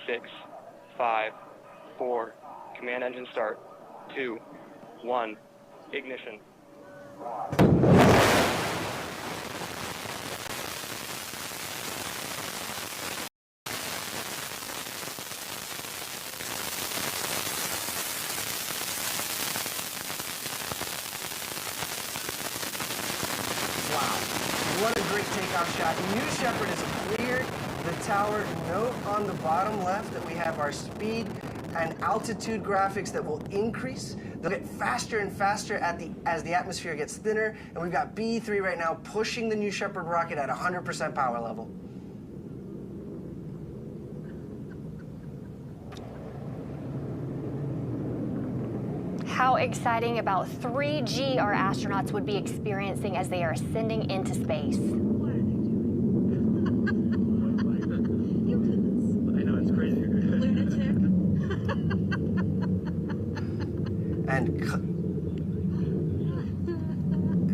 6, 5, 4, command engine start, 2, 1, ignition. What a great takeoff shot. New Shepard is cleared. The tower, note on the bottom left that we have our speed and altitude graphics that will increase. They'll get faster and faster as the atmosphere gets thinner. And we've got BE-3 right now pushing the New Shepard rocket at 100% power level. How exciting about 3G our astronauts would be experiencing as they are ascending into space. I know, it's crazy. Lunatic.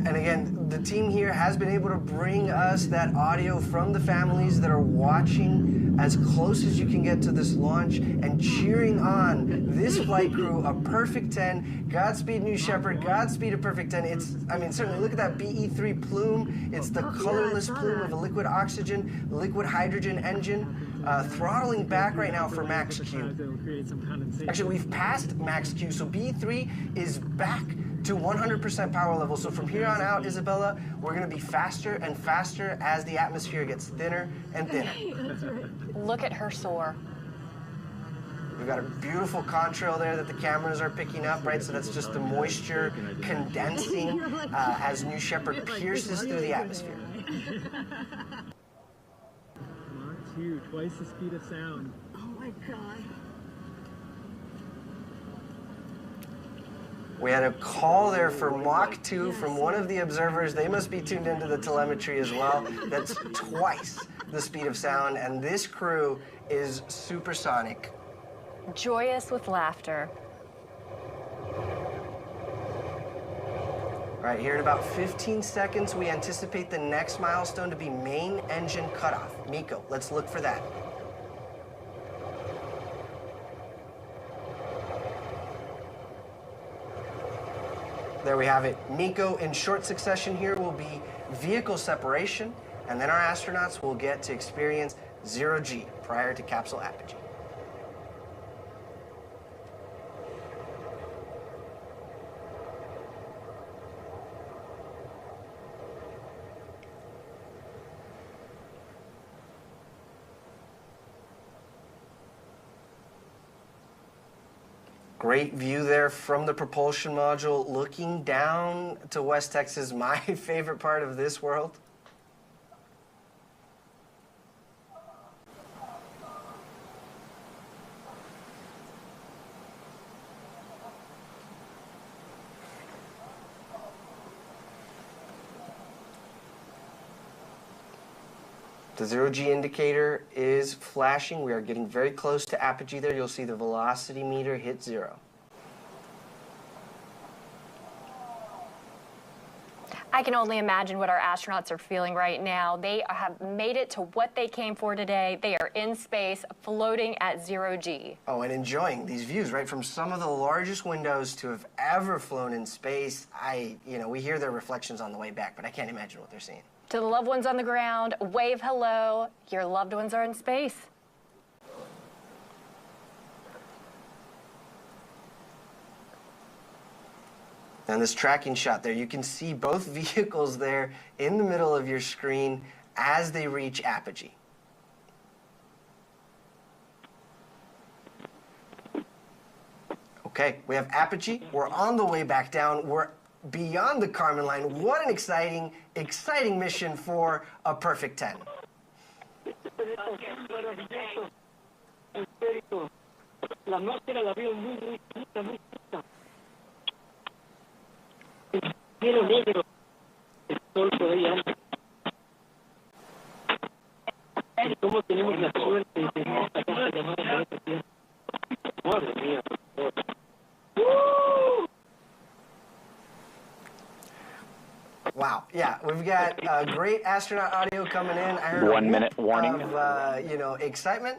And again, the team here has been able to bring us that audio from the families that are watching as close as you can get to this launch and cheering on this flight crew, a perfect 10. Godspeed, New Shepard. Godspeed, a perfect 10. It's, I mean, certainly look at that BE-3 plume. It's the colorless plume of a liquid oxygen, liquid hydrogen engine. Throttling back right now for max Q. Actually, we've passed max Q, so BE-3 is back to 100% power level. So from here on out, Isabella, we're going to be faster and faster as the atmosphere gets thinner and thinner. Look at her soar. We've got a beautiful contrail there that the cameras are picking up, right? So that's just the moisture condensing as New Shepard pierces through the atmosphere. Mach 2, twice the speed of sound. Oh my God. We had a call there for Mach 2 from one of the observers. They must be tuned into the telemetry as well. That's twice the speed of sound, and this crew is supersonic. Joyous with laughter. Right here in about 15 seconds, we anticipate the next milestone to be main engine cutoff. Miko, let's look for that. There we have it. Miko, in short succession here, will be vehicle separation, and then our astronauts will get to experience 0G prior to capsule apogee. Great view there from the propulsion module, looking down to West Texas, my favorite part of this world. The 0G indicator is flashing. We are getting very close to apogee there. You'll see the velocity meter hit 0. I can only imagine what our astronauts are feeling right now. They have made it to what they came for today. They are in space, floating at 0G. Oh, and enjoying these views, right? From some of the largest windows to have ever flown in space. We hear their reflections on the way back, but I can't imagine what they're seeing. To the loved ones on the ground, wave hello. Your loved ones are in space. And this tracking shot there, you can see both vehicles there in the middle of your screen as they reach apogee. Okay, we have apogee. We're on the way back down. We're beyond the Kármán line. What an exciting, exciting mission for a perfect 10. Wow, yeah, we've got great astronaut audio coming in. I heard 1 minute warning of, excitement.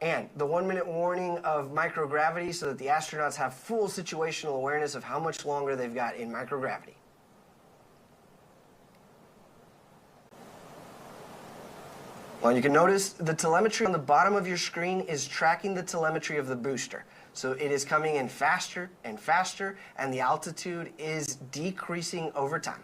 And the 1-minute warning of microgravity so that the astronauts have full situational awareness of how much longer they've got in microgravity. Well, you can notice the telemetry on the bottom of your screen is tracking the telemetry of the booster. So it is coming in faster and faster, and the altitude is decreasing over time.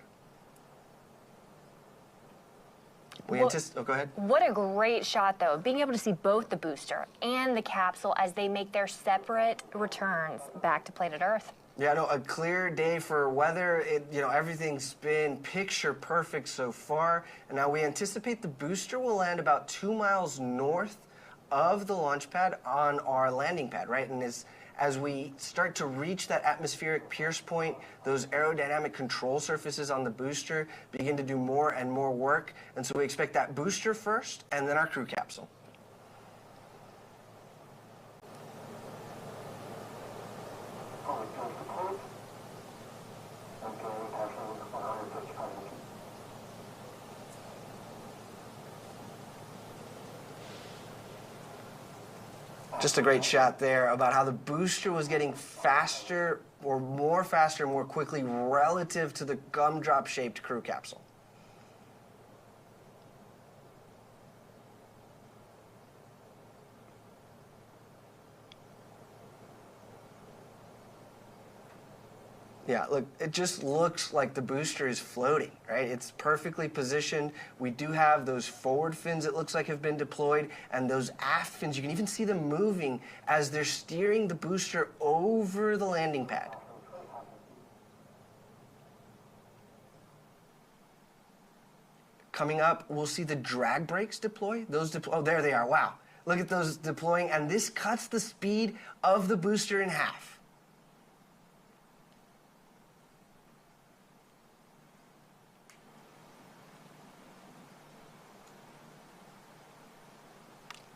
Oh, go ahead. What a great shot, though, being able to see both the booster and the capsule as they make their separate returns back to planet Earth. Yeah, no, a clear day for weather. Everything's been picture perfect so far. And now we anticipate the booster will land about 2 miles north of the launch pad on our landing pad, right? And as we start to reach that atmospheric pierce point, those aerodynamic control surfaces on the booster begin to do more and more work. And so we expect that booster first and then our crew capsule. Just a great shot there about how the booster was getting faster or more quickly relative to the gumdrop-shaped crew capsule. Yeah, look, it just looks like the booster is floating, right? It's perfectly positioned. We do have those forward fins, it looks like, have been deployed, and those aft fins, you can even see them moving as they're steering the booster over the landing pad. Coming up, we'll see the drag brakes deploy. Oh, there they are, wow. Look at those deploying, and this cuts the speed of the booster in half.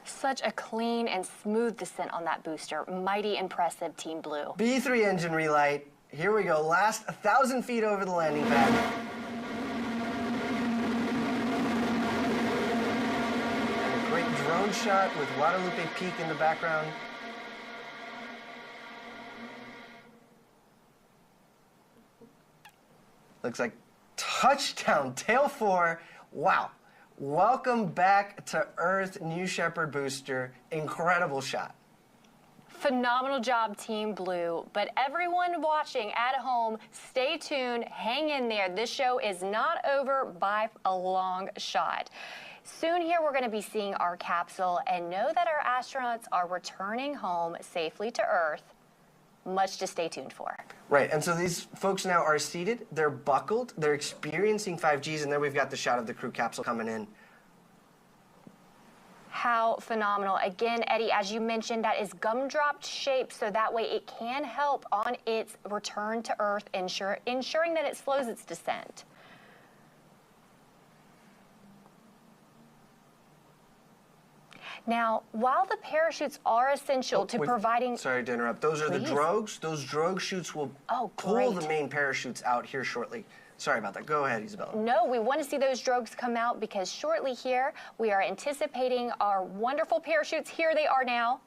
Such a clean and smooth descent on that booster. Mighty impressive, Team Blue. B3 engine relight. Here we go. Last 1,000 feet over the landing pad. And a great drone shot with Guadalupe Peak in the background. Looks like touchdown, tail 4. Wow. Welcome back to Earth, New Shepard booster. Incredible shot. Phenomenal job, Team Blue. But everyone watching at home, stay tuned, hang in there. This show is not over by a long shot. Soon here, we're going to be seeing our capsule and know that our astronauts are returning home safely to Earth. Much to stay tuned for. Right, and so these folks now are seated, they're buckled, they're experiencing 5Gs, and then we've got the shot of the crew capsule coming in. How phenomenal. Again, Eddie, as you mentioned, that is gumdrop shaped, so that way it can help on its return to Earth, ensuring that it slows its descent. Now, while the parachutes are essential to providing... Sorry to interrupt. Those are the drogues. Those drogue chutes will pull the main parachutes out here shortly. Sorry about that. Go ahead, Isabella. No, we want to see those drogues come out because shortly here, we are anticipating our wonderful parachutes. Here they are now.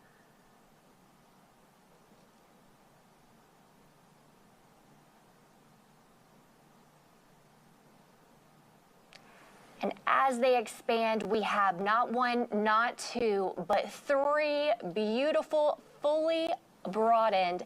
And as they expand, we have not one, not two, but 3 beautiful, fully broadened,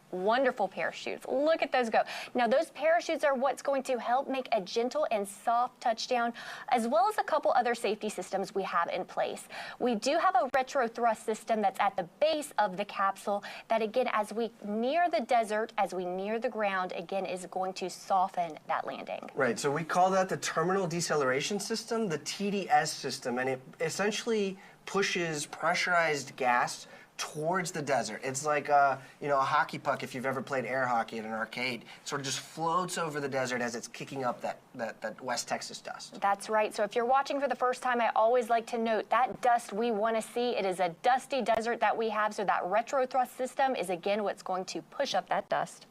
wonderful parachutes. Look at those go. Now, those parachutes are what's going to help make a gentle and soft touchdown, as well as a couple other safety systems we have in place. We do have a retro thrust system that's at the base of the capsule that, again, as we near the desert, as we near the ground, again, is going to soften that landing. Right, so we call that the terminal deceleration system, the TDS system, and it essentially pushes pressurized gas towards the desert. It's like a hockey puck, if you've ever played air hockey at an arcade. It sort of just floats over the desert as it's kicking up that West Texas dust. That's right. So if you're watching for the first time, I always like to note that dust we want to see. It is a dusty desert that we have, so that retro thrust system is, again, what's going to push up that dust.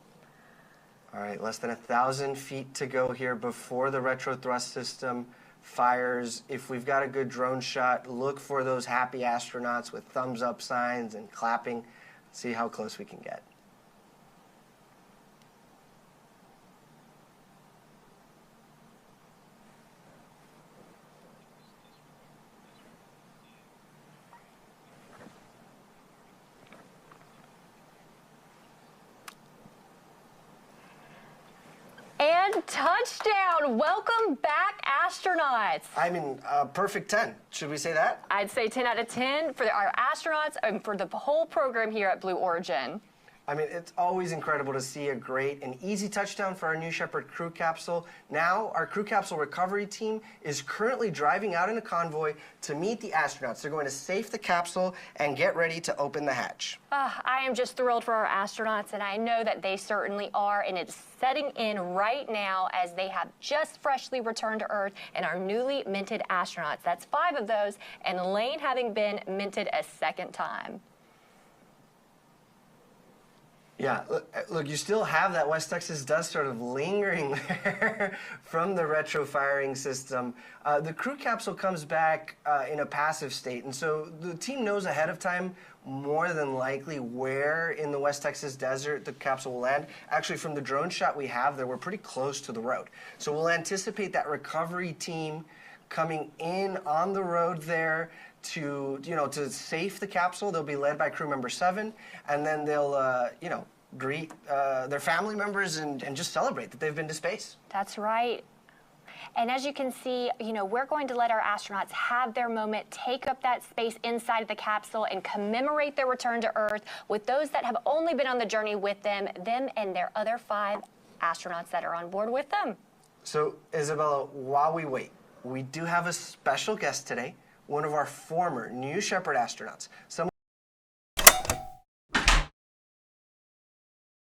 All right, less than 1,000 feet to go here before the retro thrust system fires. If we've got a good drone shot, look for those happy astronauts with thumbs up signs and clapping. See how close we can get. And touchdown! Welcome back, astronauts. I mean, perfect 10. Should we say that? I'd say 10 out of 10 for our astronauts and for the whole program here at Blue Origin. I mean, it's always incredible to see a great and easy touchdown for our New Shepard crew capsule. Now, our crew capsule recovery team is currently driving out in a convoy to meet the astronauts. They're going to safe the capsule and get ready to open the hatch. I am just thrilled for our astronauts, and I know that they certainly are, and it's setting in right now as they have just freshly returned to Earth and our newly minted astronauts. That's 5 of those, and Lane having been minted a second time. Yeah, look, you still have that West Texas dust sort of lingering there from the retro firing system. The crew capsule comes back in a passive state, and so the team knows ahead of time more than likely where in the West Texas desert the capsule will land. Actually, from the drone shot we have there, we're pretty close to the road. So we'll anticipate that recovery team coming in on the road there to, to safe the capsule. They'll be led by crew member 7, and then they'll, greet their family members and just celebrate that they've been to space. That's right. And as you can see, we're going to let our astronauts have their moment, take up that space inside of the capsule and commemorate their return to Earth with those that have only been on the journey with them and their other 5 astronauts that are on board with them. So, Isabella, while we wait, we do have a special guest today, one of our former New Shepard astronauts, someone